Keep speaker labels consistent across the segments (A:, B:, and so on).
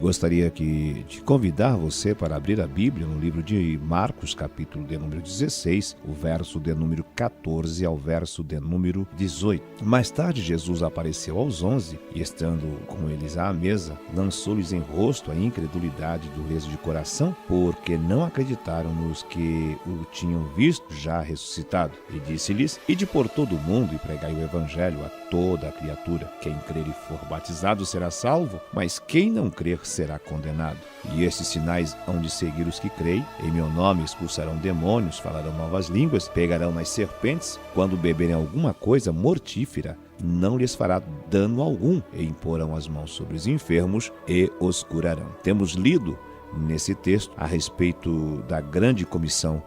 A: gostaria de convidar você para abrir a Bíblia no livro de Marcos, capítulo de número 16, o verso de número 14 ao verso de número 18. Mais tarde, Jesus apareceu aos 11 e, estando com eles à mesa, lançou-lhes em rosto a incredulidade do leso de coração, porque não acreditaram nos que o tinham visto já ressuscitado. E disse-lhes: Ide por todo o mundo e pregai o evangelho a toda a criatura. Quem crer e for batizado será salvo, mas quem não crer será condenado. E estes sinais hão de seguir os que creem. Em meu nome expulsarão demônios, falarão novas línguas, pegarão nas serpentes. Quando beberem alguma coisa mortífera, não lhes fará dano algum, e imporão as mãos sobre os enfermos e os curarão. Temos lido nesse texto a respeito da grande comissão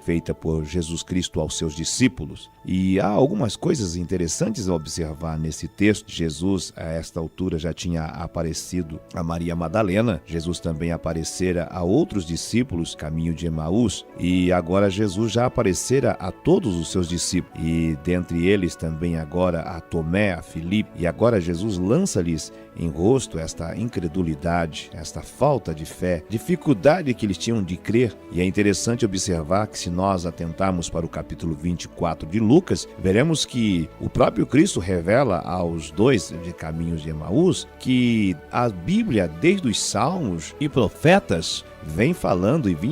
A: feita por Jesus Cristo aos seus discípulos. E há algumas coisas interessantes a observar nesse texto. Jesus, a esta altura, já tinha aparecido a Maria Madalena. Jesus também aparecera a outros discípulos, caminho de Emaús. E agora Jesus já aparecera a todos os seus discípulos. E dentre eles também agora a Tomé, a Filipe. E agora Jesus lança-lhes em rosto esta incredulidade, esta falta de fé, dificuldade que eles tinham de crer. E é interessante observar que, se nós atentarmos para o capítulo 24 de Lucas, veremos que o próprio Cristo revela aos dois de caminhos de Emaús que a Bíblia, desde os Salmos e profetas, vinha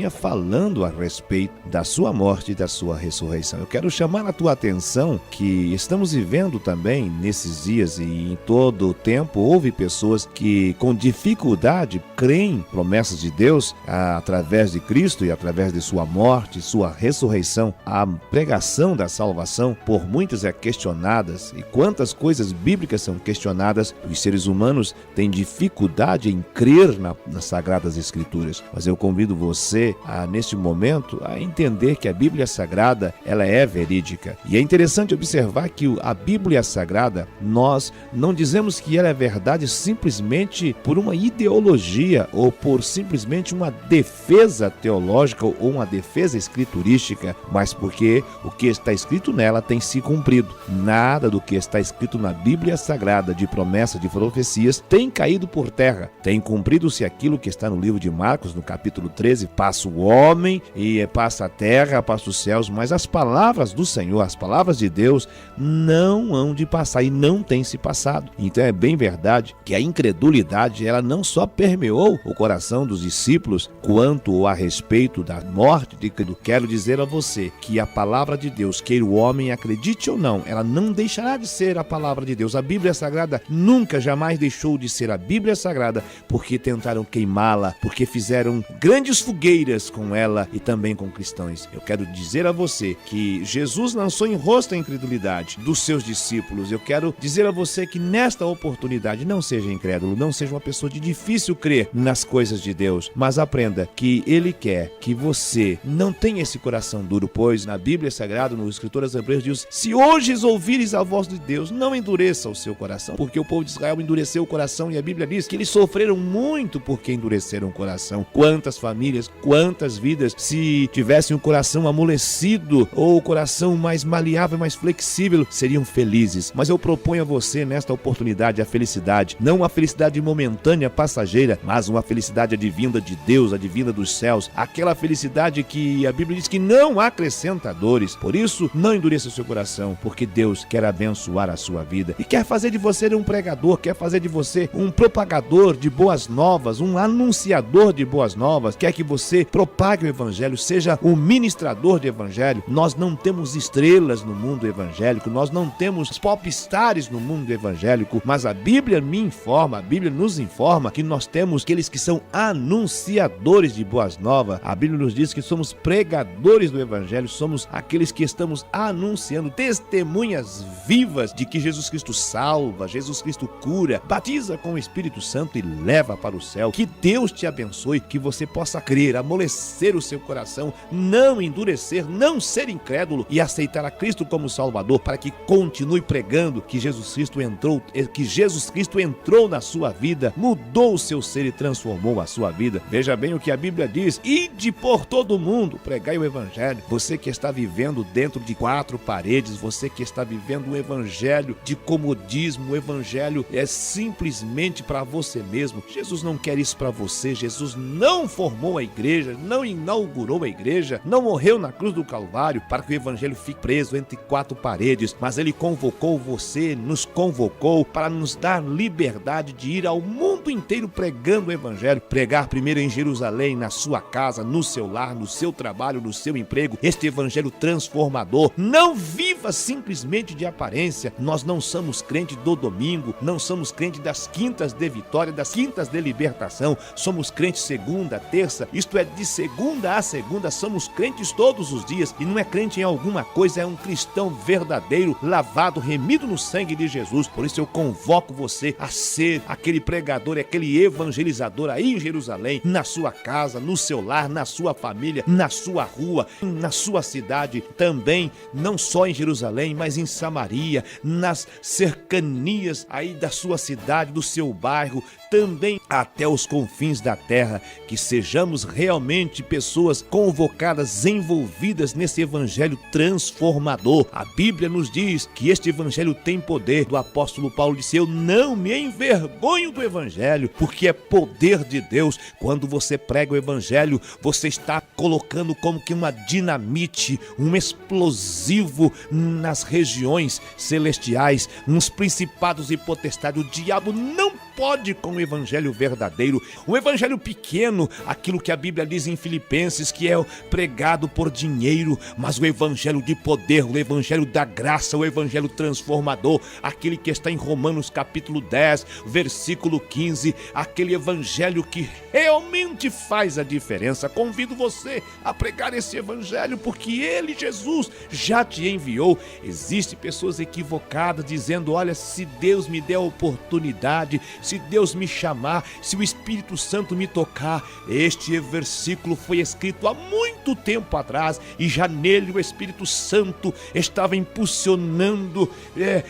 A: falando a respeito da sua morte e da sua ressurreição. Eu quero chamar a tua atenção que estamos vivendo também nesses dias, e em todo o tempo houve pessoas que com dificuldade creem promessas de Deus através de Cristo e através de sua morte e sua ressurreição. A pregação da salvação por muitos é questionada, e quantas coisas bíblicas são questionadas. Os seres humanos têm dificuldade em crer nas Sagradas Escrituras. Mas eu convido você, neste momento, a entender que a Bíblia Sagrada, ela é verídica. E é interessante observar que a Bíblia Sagrada, nós não dizemos que ela é verdade simplesmente por uma ideologia ou por simplesmente uma defesa teológica ou uma defesa escriturística, mas porque o que está escrito nela tem se cumprido. Nada do que está escrito na Bíblia Sagrada de promessa, de profecias, tem caído por terra. Tem cumprido-se aquilo que está no livro de Marcos, no capítulo 13, passa o homem e passa a terra, passa os céus, mas as palavras do Senhor, as palavras de Deus não hão de passar, e não tem se passado. Então é bem verdade que a incredulidade, ela não só permeou o coração dos discípulos quanto a respeito da morte de Cristo. Quero dizer a você que a palavra de Deus, queira o homem acredite ou não, ela não deixará de ser a palavra de Deus. A Bíblia Sagrada nunca, jamais deixou de ser a Bíblia Sagrada, porque tentaram queimá-la, porque fizeram grandes fogueiras com ela e também com cristãos. Eu quero dizer a você que Jesus lançou em rosto a incredulidade dos seus discípulos. Eu quero dizer a você que nesta oportunidade não seja incrédulo, não seja uma pessoa de difícil crer nas coisas de Deus, mas aprenda que Ele quer que você não tenha esse coração duro, pois na Bíblia Sagrada, no escritor aos Hebreus diz: se hoje ouvires a voz de Deus, não endureça o seu coração, porque o povo de Israel endureceu o coração, e a Bíblia diz que eles sofreram muito porque endureceram o coração. Quantas famílias, quantas vidas, se tivessem o coração amolecido ou o coração mais maleável, mais flexível, seriam felizes. Mas eu proponho a você nesta oportunidade a felicidade, não a felicidade momentânea, passageira, mas uma felicidade advinda de Deus, advinda dos céus, aquela felicidade que a Bíblia diz que não acrescenta dores. Por isso, não endureça o seu coração, porque Deus quer abençoar a sua vida e quer fazer de você um pregador, quer fazer de você um propagador de boas novas, um anunciador de boas novas, quer que você propague o evangelho, seja um ministrador de evangelho. Nós não temos estrelas no mundo evangélico, nós não temos popstars no mundo evangélico, mas a Bíblia me informa, a Bíblia nos informa que nós temos aqueles que são anunciadores de boas novas. A Bíblia nos diz que somos pregadores do evangelho, somos aqueles que estamos anunciando, testemunhas vivas de que Jesus Cristo salva, Jesus Cristo cura, batiza com o Espírito Santo e leva para o céu. Que Deus te abençoe, que você possa crer, amolecer o seu coração, não endurecer, não ser incrédulo e aceitar a Cristo como Salvador, para que continue pregando que Jesus Cristo entrou na sua vida, mudou o seu ser e transformou a sua vida. Veja bem o que a Bíblia diz: ide por todo mundo, pregai o Evangelho. Você que está vivendo dentro de 4 paredes, você que está vivendo um evangelho de comodismo, o evangelho é simplesmente para você mesmo. Jesus não quer isso para você. Jesus não formou a igreja, não inaugurou a igreja, não morreu na cruz do Calvário para que o evangelho fique preso entre 4 paredes, mas ele convocou você, nos convocou para nos dar liberdade de ir ao mundo inteiro pregando o evangelho. Pregar primeiro em Jerusalém, na sua casa, no seu lar, no seu trabalho, no seu emprego, este evangelho transformador. Não viva simplesmente de aparência. Nós não somos crente do domingo, não somos crente das quintas de vitória, das quintas de libertação. Somos crentes segunda, terça, isto é, de segunda a segunda. Somos crentes todos os dias, e não é crente em alguma coisa, é um cristão verdadeiro, lavado, remido no sangue de Jesus. Por isso eu convoco você a ser aquele pregador, aquele evangelizador aí em Jerusalém, na sua casa, no seu lar, na sua família, na sua rua, na sua cidade, também não só em Jerusalém, mas em Samaria, nas cercanias aí da sua cidade, do seu bairro, também até os confins da terra. Que sejamos realmente pessoas convocadas, envolvidas nesse evangelho transformador. A Bíblia nos diz que este evangelho tem poder. O apóstolo Paulo disse: eu não me envergonho do evangelho, porque é poder de Deus. Quando você prega o evangelho, você está colocando como que uma dinamite, um explosivo nas regiões celestiais, nos principados e potestades. O diabo não pode com o evangelho verdadeiro. O evangelho pequeno, aquilo que a Bíblia diz em Filipenses, que é pregado por dinheiro, mas o evangelho de poder, o evangelho da graça, o evangelho transformador, aquele que está em Romanos capítulo 10, versículo 15, aquele evangelho que realmente faz a diferença. Convido você a pregar esse evangelho, porque ele, Jesus, já te enviou. Existem pessoas equivocadas dizendo: olha, se Deus me der a oportunidade, se Deus me chamar, se o Espírito Santo me tocar. Este versículo foi escrito há muito tempo atrás, e já nele o Espírito Santo estava impulsionando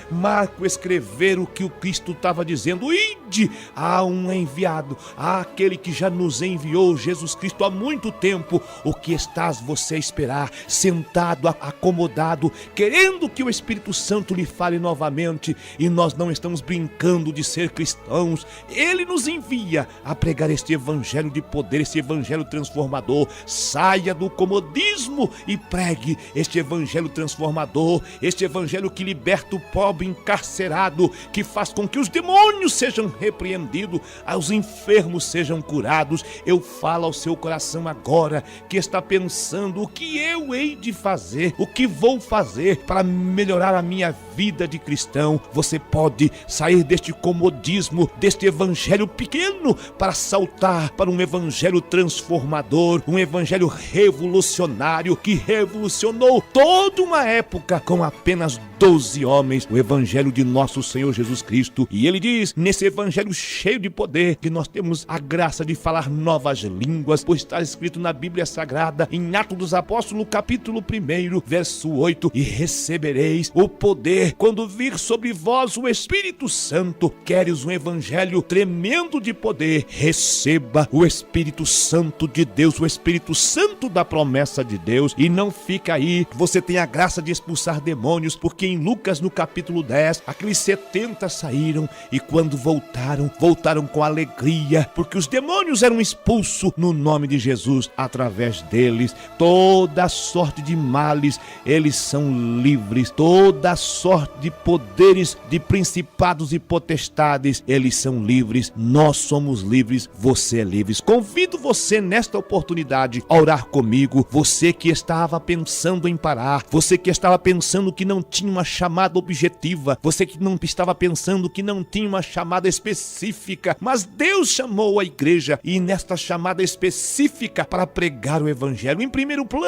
A: Marco escrever o que o Cristo estava dizendo: ide, há um enviado, há aquele que já nos enviou, Jesus Cristo, há muito tempo. O que estás você a esperar, sentado, acomodado, querendo que o Espírito Santo lhe fale novamente? E nós não estamos brincando de ser cristãos. Ele nos envia a pregar este evangelho de poder, este evangelho transformador. Saia do comodismo e pregue este evangelho transformador, este evangelho que liberta o pobre encarcerado, que faz com que os demônios sejam repreendidos, os enfermos sejam curados. Eu falo ao seu coração agora, que está pensando: o que eu hei de fazer, o que vou fazer para melhorar a minha vida de cristão? Você pode sair deste comodismo, deste evangelho pequeno, para saltar para um evangelho transformador, um evangelho revolucionário, que revolucionou toda uma época com apenas 12 homens, o evangelho de nosso Senhor Jesus Cristo. E ele diz, nesse evangelho cheio de poder, que nós temos a graça de falar novas línguas, pois está escrito na Bíblia Sagrada, em Atos dos Apóstolos, capítulo 1, verso 8: e recebereis o poder quando vir sobre vós o Espírito Santo. Queres um evangelho tremendo de poder? Receba o Espírito Santo de Deus, o Espírito Santo da promessa de Deus. E não fica aí, você tem a graça de expulsar demônios, porque em Lucas, no capítulo 10, aqueles 70 saíram, e quando voltaram com alegria, porque os demônios eram expulsos no nome de Jesus. Através deles, toda sorte de males, eles são livres. Toda sorte de poderes, de principados e potestades, eles são livres. Nós somos livres, você é livre. Convido você nesta oportunidade a orar comigo. Você que estava pensando em parar, você que estava pensando que não tinha uma chamada objetiva, você que não estava pensando que não tinha uma chamada específica, mas Deus chamou a igreja, e nesta chamada específica, para pregar o evangelho. Em primeiro plano,